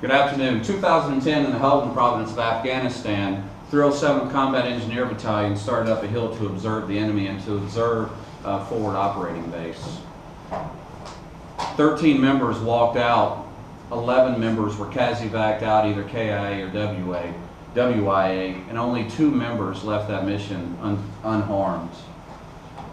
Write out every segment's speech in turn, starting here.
Good afternoon. 2010, in the Helmand province of Afghanistan, 307th Combat Engineer Battalion started up a hill to observe the enemy and to observe forward operating base. 13 members walked out. 11 members were CASEVAC'd out, either KIA or WIA, and only 2 members left that mission unharmed.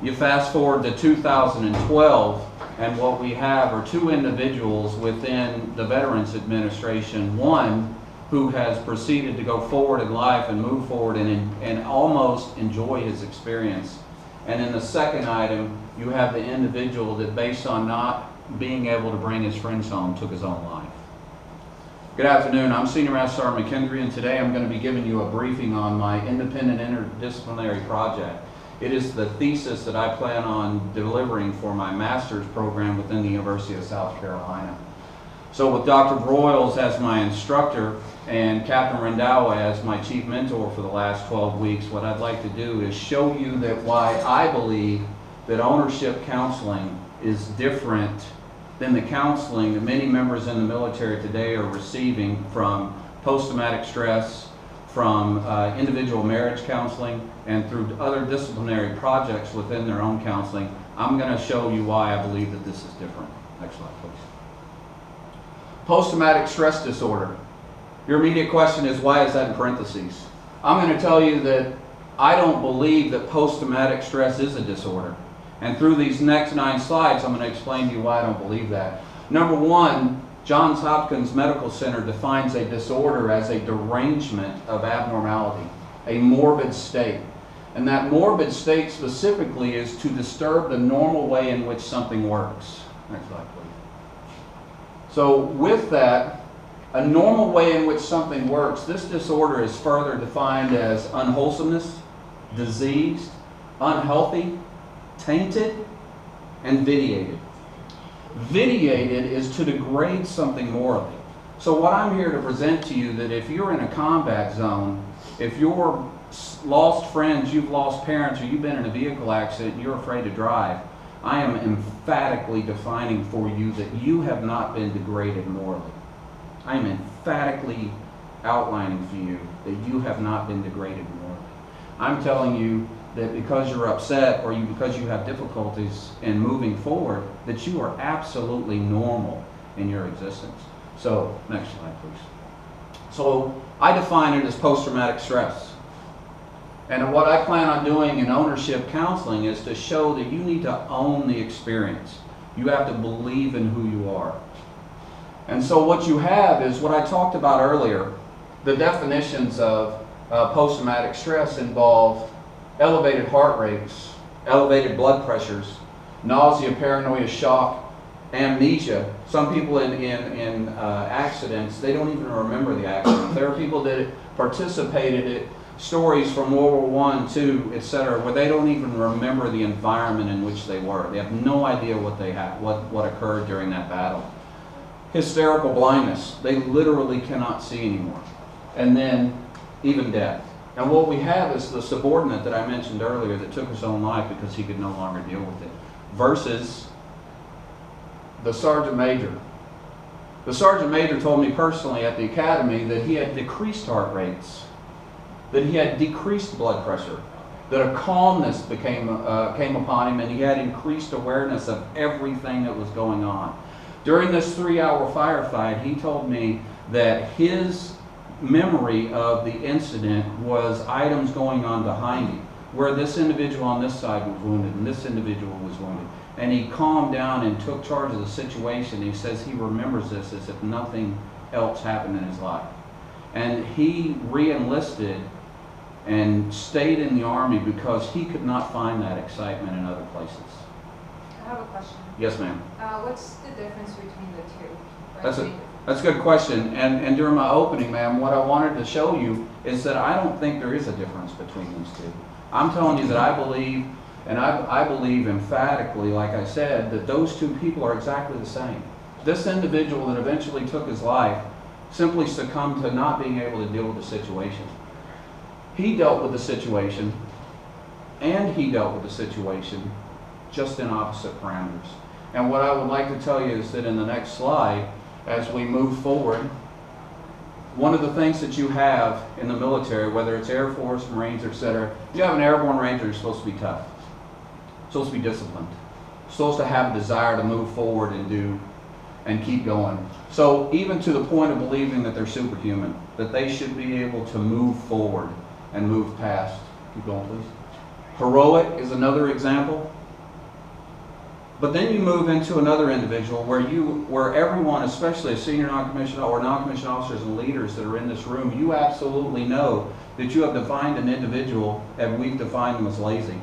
You fast forward to 2012, and what we have are 2 individuals within the Veterans Administration, one who has proceeded to go forward in life and move forward and almost enjoy his experience. And in the second item, you have the individual that, based on not being able to bring his friends home, took his own life. Good afternoon, I'm Senior Master Sergeant McKendree, and today I'm going to be giving you a briefing on my independent interdisciplinary project. It is the thesis that I plan on delivering for my master's program within the University of South Carolina. So with Dr. Broyles as my instructor and Captain Rendawa as my chief mentor for the last 12 weeks, what I'd like to do is show you that why I believe that ownership counseling is different than the counseling that many members in the military today are receiving from post-traumatic stress, from individual marriage counseling, and through other disciplinary projects within their own counseling. I'm going to show you why I believe that this is different. Next slide, please. Post-traumatic stress disorder. Your immediate question is, why is that in parentheses? I'm going to tell you that I don't believe that post-traumatic stress is a disorder. And through these next 9 slides, I'm going to explain to you why I don't believe that. Number one, Johns Hopkins Medical Center defines a disorder as a derangement of abnormality, a morbid state. And that morbid state specifically is to disturb the normal way in which something works. Next slide, please. So with that, a normal way in which something works, this disorder is further defined as unwholesomeness, diseased, unhealthy, tainted, and vitiated. Vitiated is to degrade something morally. So what I'm here to present to you, that if you're in a combat zone, if you're lost friends, you've lost parents, or you've been in a vehicle accident and you're afraid to drive, I am emphatically defining for you that you have not been degraded morally. I am emphatically outlining for you that you have not been degraded morally. I'm telling you that because you're upset or because you have difficulties in moving forward, that you are absolutely normal in your existence. So, next slide, please. So, I define it as post-traumatic stress. And what I plan on doing in ownership counseling is to show that you need to own the experience. You have to believe in who you are. And so what you have is what I talked about earlier. The definitions of post-traumatic stress involve elevated heart rates, elevated blood pressures, nausea, paranoia, shock, amnesia. Some people in accidents, they don't even remember the accident. There are people that participated in stories from World War I, II, etc., where they don't even remember the environment in which they were. They have no idea what they had, what occurred during that battle. Hysterical blindness. They literally cannot see anymore. And then even death. And what we have is the subordinate that I mentioned earlier that took his own life because he could no longer deal with it, versus the sergeant major. The sergeant major told me personally at the academy that he had decreased heart rates, that he had decreased blood pressure, that a calmness came upon him, and he had increased awareness of everything that was going on. During this 3-hour firefight, he told me that his memory of the incident was items going on behind him, where this individual on this side was wounded and this individual was wounded. And he calmed down and took charge of the situation. He says he remembers this as if nothing else happened in his life. And he re-enlisted and stayed in the Army because he could not find that excitement in other places. I have a question. Yes, ma'am. What's the difference between the two? That's a good question. And during my opening, ma'am, what I wanted to show you is that I don't think there is a difference between these two. I'm telling you that I believe, and I believe emphatically, like I said, that those two people are exactly the same. This individual that eventually took his life simply succumbed to not being able to deal with the situation. He dealt with the situation, and he dealt with the situation, just in opposite parameters. And what I would like to tell you is that in the next slide, as we move forward, one of the things that you have in the military, whether it's Air Force, Marines, etc., you have an airborne ranger who's supposed to be tough, supposed to be disciplined, supposed to have a desire to move forward and do and keep going. So even to the point of believing that they're superhuman, that they should be able to move forward and move past. Keep going, please. Heroic is another example. But then you move into another individual where everyone, especially senior non-commissioned or non-commissioned officers and leaders that are in this room, you absolutely know that you have defined an individual and we've defined them as lazy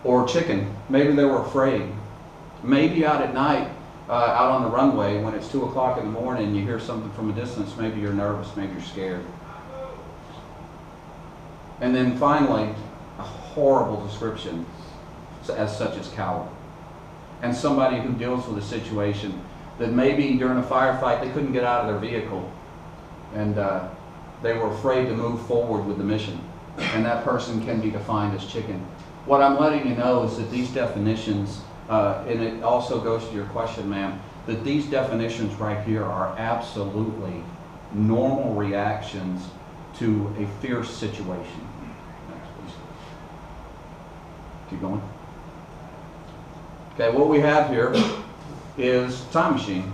or chicken. Maybe they were afraid. Maybe out at night, out on the runway when it's 2 o'clock in the morning and you hear something from a distance, maybe you're nervous, maybe you're scared. And then finally, a horrible description as such as coward. And somebody who deals with a situation that maybe during a firefight they couldn't get out of their vehicle and they were afraid to move forward with the mission. And that person can be defined as chicken. What I'm letting you know is that these definitions, and it also goes to your question, ma'am, that these definitions right here are absolutely normal reactions to a fierce situation. Next, please. Keep going. Okay, what we have here is time machine.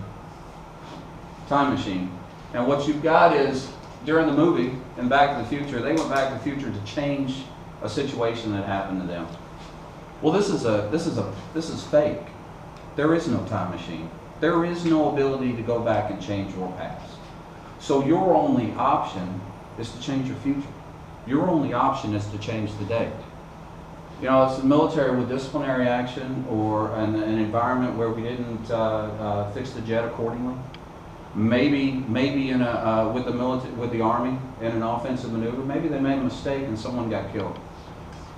Time machine. And what you've got is, during the movie, in Back to the Future, they went back to the future to change a situation that happened to them. Well, this is fake. There is no time machine. There is no ability to go back and change your past. So your only option is to change your future. Your only option is to change the day. You know, it's the military with disciplinary action or an environment where we didn't fix the jet accordingly. Maybe in a with the Army in an offensive maneuver, maybe they made a mistake and someone got killed.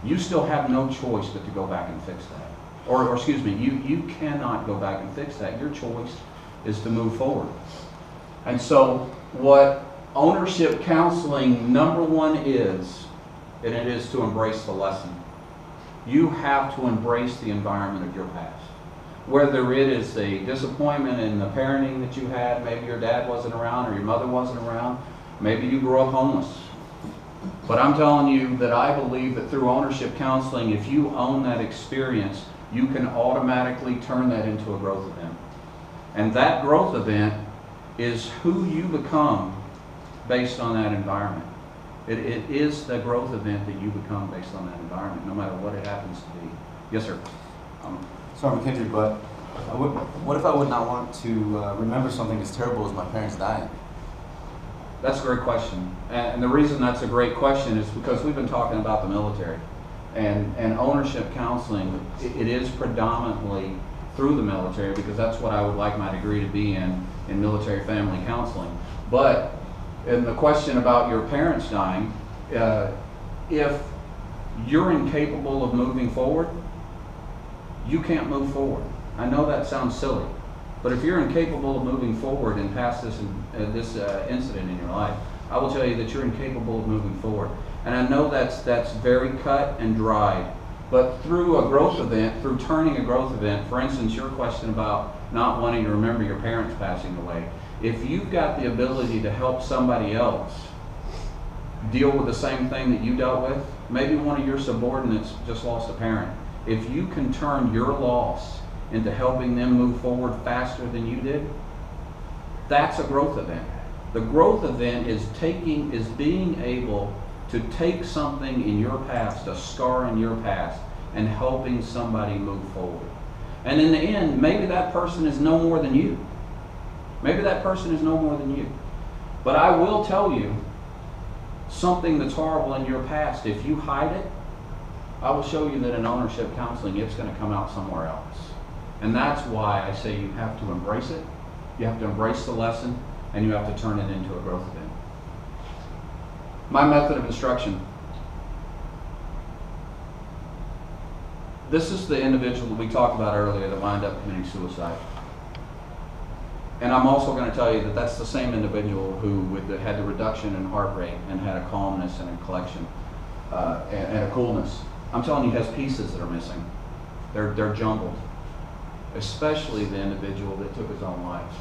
You still have no choice but to go back and fix that. Or excuse me, you cannot go back and fix that. Your choice is to move forward. And so what ownership counseling number one is, and it is to embrace the lesson. You have to embrace the environment of your past. Whether it is a disappointment in the parenting that you had, maybe your dad wasn't around or your mother wasn't around, maybe you grew up homeless. But I'm telling you that I believe that through ownership counseling, if you own that experience, you can automatically turn that into a growth event. And that growth event is who you become based on that environment. It is the growth event that you become based on that environment, no matter what it happens to be. Yes, sir. Sorry, McKendree, but what if I would not want to remember something as terrible as my parents dying? That's a great question. And the reason that's a great question is because we've been talking about the military. And ownership counseling, it is predominantly through the military because that's what I would like my degree to be in military family counseling. But in the question about your parents dying, if you're incapable of moving forward, you can't move forward. I know that sounds silly, but if you're incapable of moving forward and past this incident in your life, I will tell you that you're incapable of moving forward. And I know that's very cut and dried, but through a growth event, through turning a growth event, for instance, your question about not wanting to remember your parents passing away, if you've got the ability to help somebody else deal with the same thing that you dealt with, maybe one of your subordinates just lost a parent. If you can turn your loss into helping them move forward faster than you did, that's a growth event. The growth event is being able to take something in your past, a scar in your past, and helping somebody move forward. And in the end, maybe that person is no more than you. Maybe that person is no more than you. But I will tell you something that's horrible in your past. If you hide it, I will show you that in ownership counseling, it's going to come out somewhere else. And that's why I say you have to embrace it, you have to embrace the lesson, and you have to turn it into a growth event. My method of instruction. This is the individual that we talked about earlier that wound up committing suicide. And I'm also going to tell you that that's the same individual who had the reduction in heart rate and had a calmness and a collection and a coolness. I'm telling you, he has pieces that are missing. They're jumbled. especially the individual that took his own life.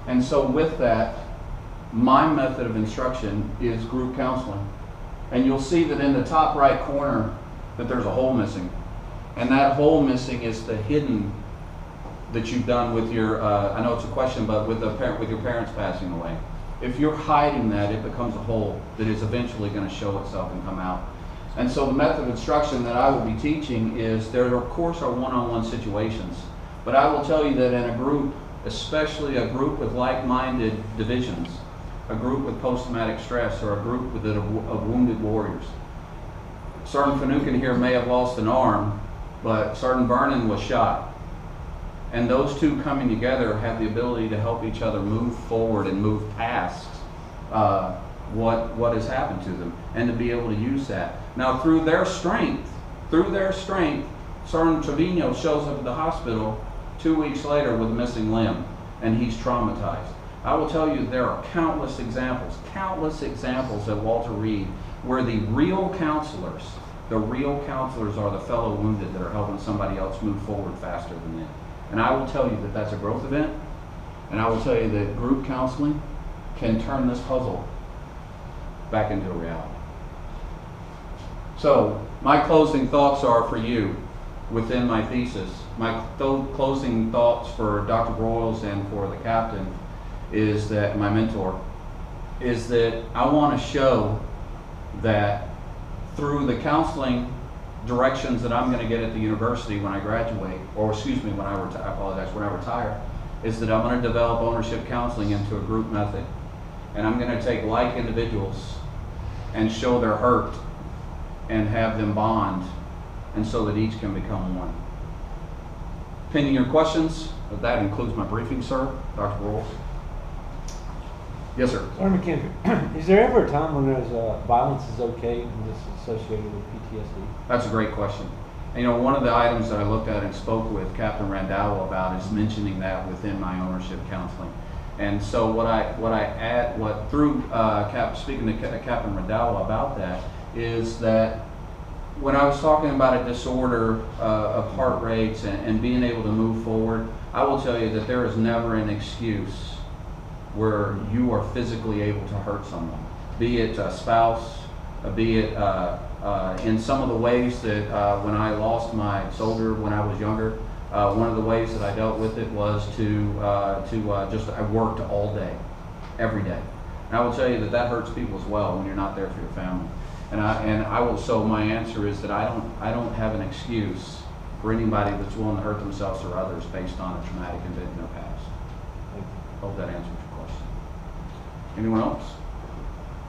And so with that, my method of instruction is group counseling. And you'll see that in the top right corner that there's a hole missing. And that hole missing is the hidden that you've done with your, I know it's a question, but with your parents passing away. If you're hiding that, it becomes a hole that is eventually going to show itself and come out. And so the method of instruction that I will be teaching is, there of course are one-on-one situations, but I will tell you that in a group, especially a group with like-minded divisions, a group with post-traumatic stress, or a group of wounded warriors. Sergeant Finucane here may have lost an arm, but Sergeant Vernon was shot. And those two coming together have the ability to help each other move forward and move past what has happened to them, and to be able to use that. Now through their strength, Sergeant Trevino shows up at the hospital 2 weeks later with a missing limb, and he's traumatized. I will tell you, there are countless examples at Walter Reed where the real counselors are the fellow wounded that are helping somebody else move forward faster than them. And I will tell you that that's a growth event, and I will tell you that group counseling can turn this puzzle back into a reality. So my closing thoughts are for you within my thesis. My closing thoughts for Dr. Broyles and for the captain is that, my mentor, is that I want to show that through the counseling directions that I'm going to get at the university when I graduate, or excuse me, when I retire, is that I'm going to develop ownership counseling into a group method. And I'm going to take like individuals and show their hurt and have them bond, and so that each can become one. Pending your questions, that includes my briefing, sir. Dr. Broyles. Yes, sir. Sergeant McKendree, is there ever a time when there's violence is okay and this is associated with PTSD? That's a great question. And, you know, one of the items that I looked at and spoke with Captain Randall about is mentioning that within my ownership counseling. And so speaking to Captain Randall about that, is that when I was talking about a disorder of heart rates and being able to move forward, I will tell you that there is never an excuse where you are physically able to hurt someone, be it a spouse, be it in some of the ways that when I lost my soldier when I was younger, one of the ways that I dealt with it was I worked all day, every day. And I will tell you that that hurts people as well when you're not there for your family. So my answer is that I don't have an excuse for anybody that's willing to hurt themselves or others based on a traumatic event in their past. Hope that answers your question. Anyone else?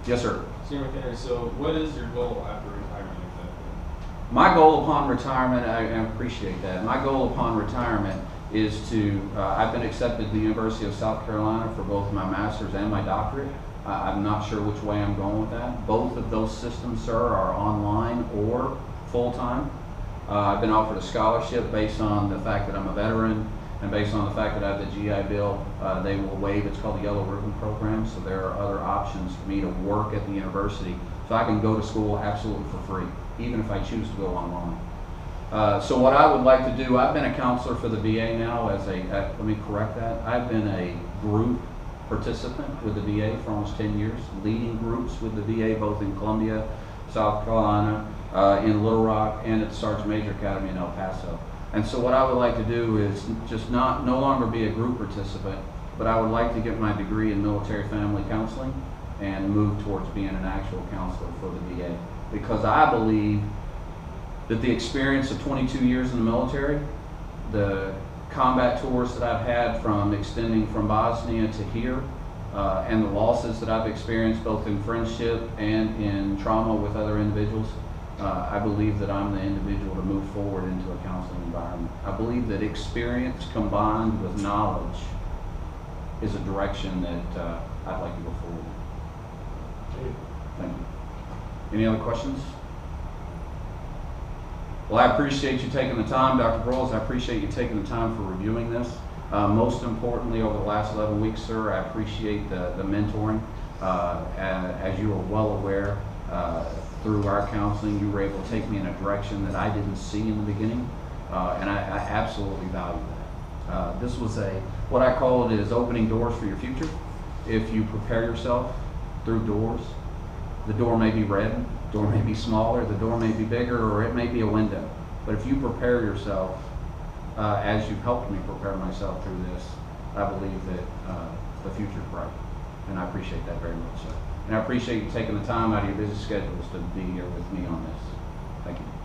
Yes, sir. Senior McKendree, so what is your goal after retirement exactly? My goal upon retirement, I appreciate that. My goal upon retirement is to, I've been accepted to the University of South Carolina for both my master's and my doctorate. I'm not sure which way I'm going with that. Both of those systems, sir, are online or full-time. I've been offered a scholarship based on the fact that I'm a veteran, and based on the fact that I have the GI Bill. They will waive, it's called the Yellow Ribbon Program, so there are other options for me to work at the university. So I can go to school absolutely for free, even if I choose to go online. So what I would like to do, I've been a counselor for the VA now let me correct that. I've been a group participant with the VA for almost 10 years, leading groups with the VA both in Columbia, South Carolina, in Little Rock, and at the Sergeant Major Academy in El Paso. And so what I would like to do is just no longer be a group participant, but I would like to get my degree in military family counseling and move towards being an actual counselor for the VA. Because I believe that the experience of 22 years in the military, the combat tours that I've had from extending from Bosnia to here, and the losses that I've experienced both in friendship and in trauma with other individuals, I believe that I'm the individual to move forward into a counseling environment. I believe that experience combined with knowledge is a direction that I'd like to go forward in. Thank you. Any other questions? Well, I appreciate you taking the time, Dr. Broyles. I appreciate you taking the time for reviewing this. Most importantly, over the last 11 weeks, sir, I appreciate the mentoring. As you are well aware, through our counseling, you were able to take me in a direction that I didn't see in the beginning, and I absolutely value that. This was what I call it is opening doors for your future. If you prepare yourself through doors, the door may be red, the door may be smaller, the door may be bigger, or it may be a window. But if you prepare yourself, as you've helped me prepare myself through this, I believe that the future's bright. And I appreciate that very much, sir. And I appreciate you taking the time out of your busy schedules to be here with me on this. Thank you.